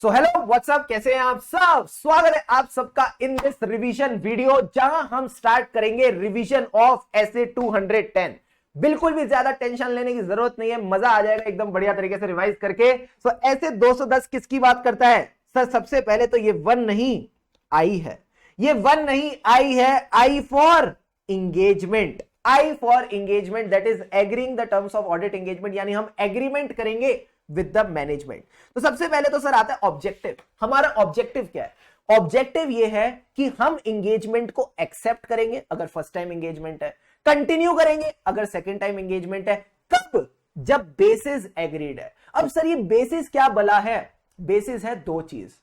So hello what's up, कैसे हैं आप सब। स्वागत है आप सबका इन दिस रिवीजन वीडियो, जहां हम स्टार्ट करेंगे रिवीजन ऑफ एसे 210। बिल्कुल भी ज्यादा टेंशन लेने की जरूरत नहीं है, मजा आ जाएगा एकदम बढ़िया तरीके से रिवाइज करके। सो ऐसे 210 किसकी बात करता है सर? सबसे पहले तो ये वन नहीं आई है, ये वन नहीं आई है, I for engagement. I for engagement, that is agreeing the terms of audit engagement, यानी हम एग्रीमेंट करेंगे विद द मैनेजमेंट। तो सबसे पहले तो सर आता है ऑब्जेक्टिव। हमारा ऑब्जेक्टिव क्या है? ऑब्जेक्टिव ये है कि हम इंगेजमेंट को एक्सेप्ट करेंगे अगर फर्स्ट टाइम इंगेजमेंट है, कंटिन्यू करेंगे अगर सेकेंड टाइम इंगेजमेंट है। कब? जब बेसिस एग्रीड है। अब सर ये बेसिस क्या बला है? बेसिस है दो चीज।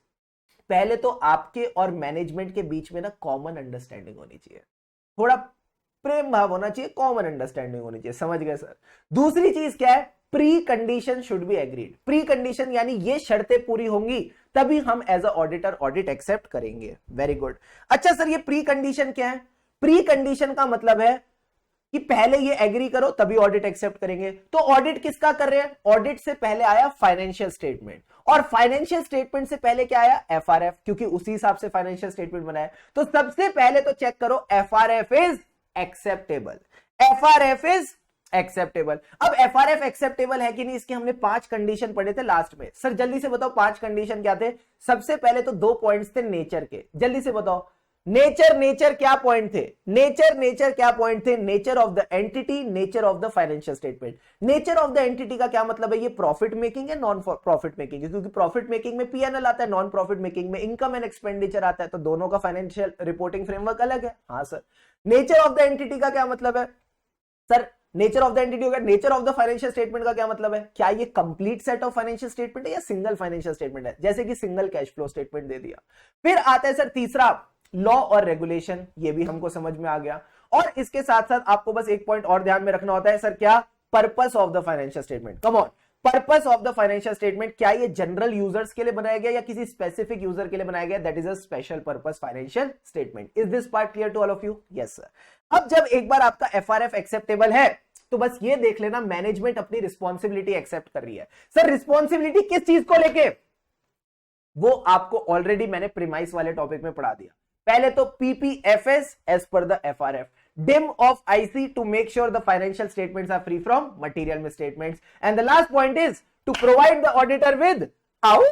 पहले तो आपके और मैनेजमेंट के बीच में ना कॉमन अंडरस्टैंडिंग होनी चाहिए, थोड़ा प्रेम भाव होना चाहिए, कॉमन अंडरस्टैंडिंग होनी चाहिए, समझ गए सर। दूसरी चीज क्या है? Pre condition should be agreed. Pre condition यानी ये शर्तें पूरी होंगी तभी हम as a auditor audit accept करेंगे। Very good. अच्छा सर, ये प्री कंडीशन क्या है? प्री कंडीशन का मतलब है कि पहले ये एग्री करो तभी ऑडिट एक्सेप्ट करेंगे। तो ऑडिट किसका कर रहे हैं? ऑडिट से पहले आया फाइनेंशियल स्टेटमेंट, और फाइनेंशियल स्टेटमेंट से पहले क्या आया? एफआरएफ, क्योंकि उसी हिसाब से फाइनेंशियल स्टेटमेंट बनाया। तो सबसे पहले तो चेक करो FRF is acceptable. FRF is acceptable. अब एफआरएफ एक्सेप्टेबल है कि नहीं, इसके हमने 5 कंडीशन पढ़े थे लास्ट में। सर जल्दी से बताओ 5 कंडीशन क्या थे? सबसे पहले तो 2 पॉइंट्स थे नेचर के, जल्दी से बताओ। नेचर क्या पॉइंट थे? नेचर क्या पॉइंट थे? Nature of the entity, nature of the financial statement. Nature of the entity का क्या मतलब है? ये प्रॉफिट मेकिंग है, नॉन प्रॉफिट मेकिंग है, क्योंकि प्रॉफिट मेकिंग में पीएनएल आता है, नॉन प्रॉफिट मेकिंग में इनकम एंड एक्सपेंडिचर आता है, तो दोनों का फाइनेंशियल रिपोर्टिंग फ्रेमवर्क अलग है। हाँ sir. Nature of the entity का क्या मतलब है? Sir nature of the entity हो गया। Nature of the financial statement का क्या मतलब है? क्या ये complete set of financial statement है या सिंगल फाइनेंशियल स्टेटमेंट है? जैसे कि सिंगल कैश फ्लो स्टेटमेंट दे दिया। फिर आता है सर तीसरा, लॉ और रेगुलेशन, ये भी हमको समझ में आ गया। और इसके साथ साथ आपको बस एक पॉइंट और ध्यान में रखना होता है सर, क्या? Purpose of the financial statement. Come on, purpose of the financial statement, क्या ये जनरल यूजर्स के लिए बनाया गया या किसी स्पेसिफिक यूजर के लिए बनाया गया? That is a special purpose financial statement. Is this part clear to all of you? Yes sir. अब जब एक बार आपका एफआरएफ एक्सेप्टेबल है तो बस ये देख लेना मैनेजमेंट अपनी रिस्पॉन्सिबिलिटी एक्सेप्ट कर रही है। सर रिस्पॉन्सिबिलिटी किस चीज को लेके? वो आपको ऑलरेडी मैंने प्रीमाइस वाले टॉपिक में पढ़ा दिया। पहले तो PPFS as per the FRF, deem of IC to make sure the financial statements are free from material misstatements, and the last point is to provide the auditor with आउ।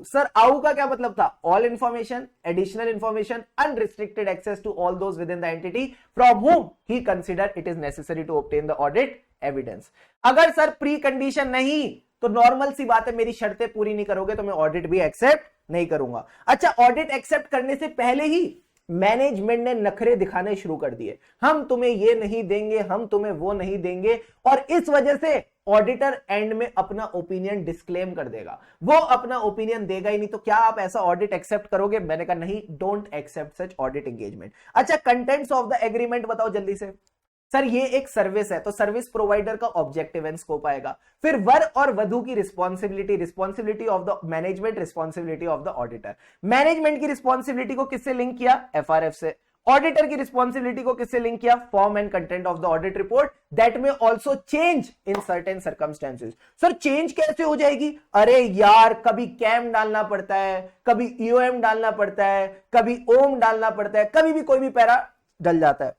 Sir आउ का क्या मतलब था? All information, additional information, unrestricted access to all those within the entity from whom he consider it is necessary to obtain the audit evidence। अगर sir pre condition नहीं तो normal सी बात है, मेरी शर्तें पूरी नहीं करोगे तो मैं ऑडिट भी एक्सेप्ट नहीं करूंगा। अच्छा, ऑडिट एक्सेप्ट करने से पहले ही मैनेजमेंट ने नखरे दिखाने शुरू कर दिए, हम तुम्हें ये नहीं देंगे, हम तुम्हें वो नहीं देंगे, और इस वजह से ऑडिटर एंड में अपना ओपिनियन डिस्क्लेम कर देगा। वो अपना ओपिनियन देगा ही नहीं, तो क्या आप ऐसा ऑडिट एक्सेप्ट करोगे? मैंने कहा नहीं, don't accept such audit engagement. अच्छा, कंटेंट्स ऑफ द एग्रीमेंट बताओ जल्दी से। सर ये एक सर्विस है तो सर्विस प्रोवाइडर का ऑब्जेक्टिव एंड स्कोप आएगा। फिर वर और वधु की responsibility, responsibility of the management, responsibility of the auditor. Management की रिस्पॉन्सिबिलिटी को किससे लिंक किया? एफआरएफ से। ऑडिटर की रिस्पॉन्सिबिलिटी को किससे लिंक किया? Form and content of the audit report that में also change in certain circumstances. Sir change कैसे हो जाएगी? अरे यार, कभी कैम डालना पड़ता है, कभी ईओएम डालना पड़ता है, कभी ओम डालना पड़ता है, कभी भी कोई भी पैरा डल जाता है।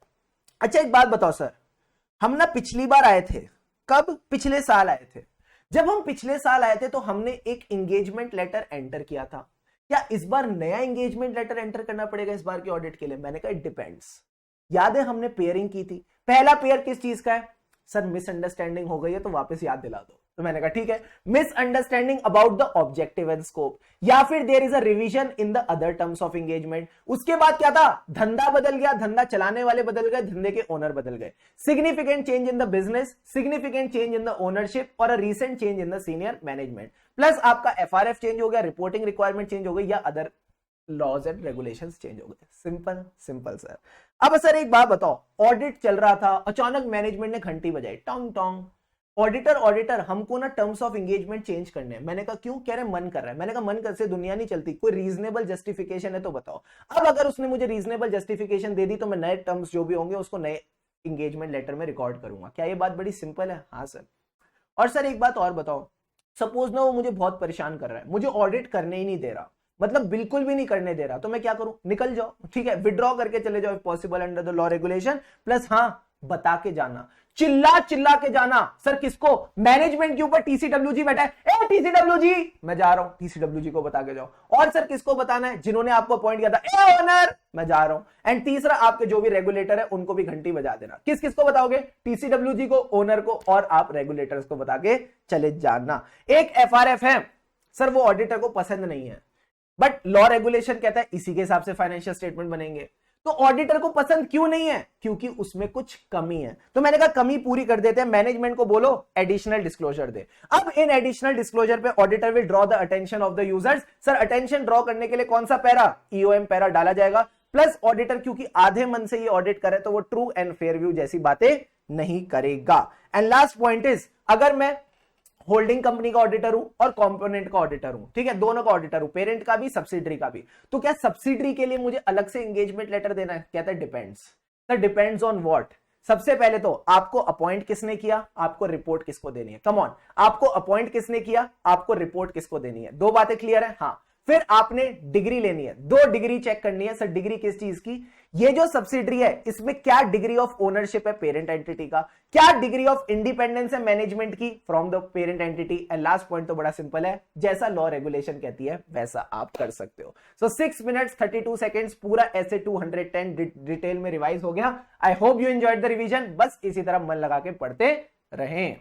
अच्छा एक बात बताओ सर, हम ना पिछली बार आए थे, कब? पिछले साल आए थे। जब हम पिछले साल आए थे तो हमने एक एंगेजमेंट लेटर एंटर किया था। क्या इस बार नया एंगेजमेंट लेटर एंटर करना पड़ेगा इस बार के ऑडिट के लिए? मैंने कहा इट डिपेंड्स। याद है हमने पेयरिंग की थी, पहला पेयर किस चीज का है? सर मिसअंडरस्टैंडिंग हो गई है तो वापस याद दिला दो। तो मैंने कहा ठीक है, misunderstanding about the objective and scope, या फिर there is a revision in the other terms of engagement. उसके बाद क्या था? धंधा बदल गया, धंधा चलाने वाले बदल गए, धंधे के ओनर बदल गए। Significant change in the business, significant change in the ownership, और a recent change in the senior management. Plus आपका एफआरएफ चेंज हो गया, रिपोर्टिंग रिक्वायरमेंट चेंज हो गई, या other laws and regulations change हो गए। Simple simple sir. अब सर एक बात बताओ, ऑडिट चल रहा था, अचानक मैनेजमेंट ने घंटी बजाई, टोंग टोंग, ऑडिटर हमको ना टर्म्स ऑफ एंगेजमेंट चेंज करने हैं। मैंने कहा क्यों? कह रहे मन कर रहा है। मैंने कहा मन कर से दुनिया नहीं चलती, कोई रीजनेबल जस्टिफिकेशन है तो बताओ। अब अगर उसने मुझे रीजनेबल जस्टिफिकेशन दे दी तो मैं नए टर्म्स जो भी होंगे उसको नए एंगेजमेंट लेटर में रिकॉर्ड करूंगा। क्या ये बात बड़ी सिंपल है? हाँ सर। और सर एक बात और बताओ, सपोज ना वो मुझे बहुत परेशान कर रहा है, मुझे ऑडिट करने ही नहीं दे रहा, मतलब बिल्कुल भी नहीं करने दे रहा, तो मैं क्या करूं, निकल जाओ, ठीक है, विड्रॉ करके चले जाओ possible under the law regulation. Plus हाँ, बता के जाना, चिल्ला चिल्ला के जाना, सर किसको, मैनेजमेंट के ऊपर टीसीडब्ल्यूजी बैठा है, ए टीसीडब्ल्यूजी मैं जा रहा हूं, टीसीडब्ल्यूजी को बता के जाओ। और सर किसको बताना है, जिन्होंने आपको अपॉइंट किया था, ए ओनर मैं जा रहा हूं। एंड तीसरा, आपके जो भी रेगुलेटर है उनको भी घंटी बजा देना। किस किसको बताओगे, टीसीडब्ल्यूजी को, ओनर को, और आप रेगुलेटर्स को बता के चले जाना। एक एफआरएफ है, सर वो ऑडिटर को पसंद नहीं है, बट लॉ रेगुलेशन कहता है इसी के हिसाब से फाइनेंशियल स्टेटमेंट बनेंगे। तो ऑडिटर को पसंद क्यों नहीं है, क्योंकि उसमें कुछ कमी है। तो मैंने कहा कमी पूरी कर देते हैं, मैनेजमेंट को बोलो एडिशनल डिस्क्लोजर दे। अब इन एडिशनल डिस्क्लोजर पे auditor will draw the attention of the users. Sir attention draw करने के लिए कौन सा पैरा, ईओएम पैरा डाला जाएगा। प्लस ऑडिटर क्योंकि आधे मन से ये ऑडिट करे तो वो ट्रू एंड फेयर व्यू जैसी बातें नहीं करेगा। एंड लास्ट पॉइंट इज, अगर मैं होल्डिंग कंपनी का ऑडिटर हूं और कंपोनेंट का ऑडिटर हूं, ठीक है, दोनों का ऑडिटर हूं, पेरेंट का भी सब्सिडरी का भी, तो क्या सब्सिडरी के लिए मुझे अलग से एंगेजमेंट लेटर देना है, कहता है depends. Sir depends on what, सबसे पहले तो आपको अपॉइंट किसने किया, आपको रिपोर्ट किसको देनी है, कम ऑन, आपको अपॉइंट किसने किया, आपको रिपोर्ट किसको देनी है, दो बातें क्लियर है, हाँ। फिर आपने डिग्री लेनी है, दो डिग्री चेक करनी है। सर डिग्री किस चीज की, ये जो सब्सिडरी है इसमें क्या डिग्री ऑफ ओनरशिप है पेरेंट एंटिटी का, क्या डिग्री ऑफ इंडिपेंडेंस है मैनेजमेंट की from the parent entity. And last point तो बड़ा सिंपल है, जैसा लॉ रेगुलेशन कहती है वैसा आप कर सकते हो। सो 6 मिनट्स 32 सेकेंड्स पूरा ऐसे 210 डिटेल में रिवाइज हो गया। I hope you enjoyed the revision, बस इसी तरह मन लगा के पढ़ते रहें।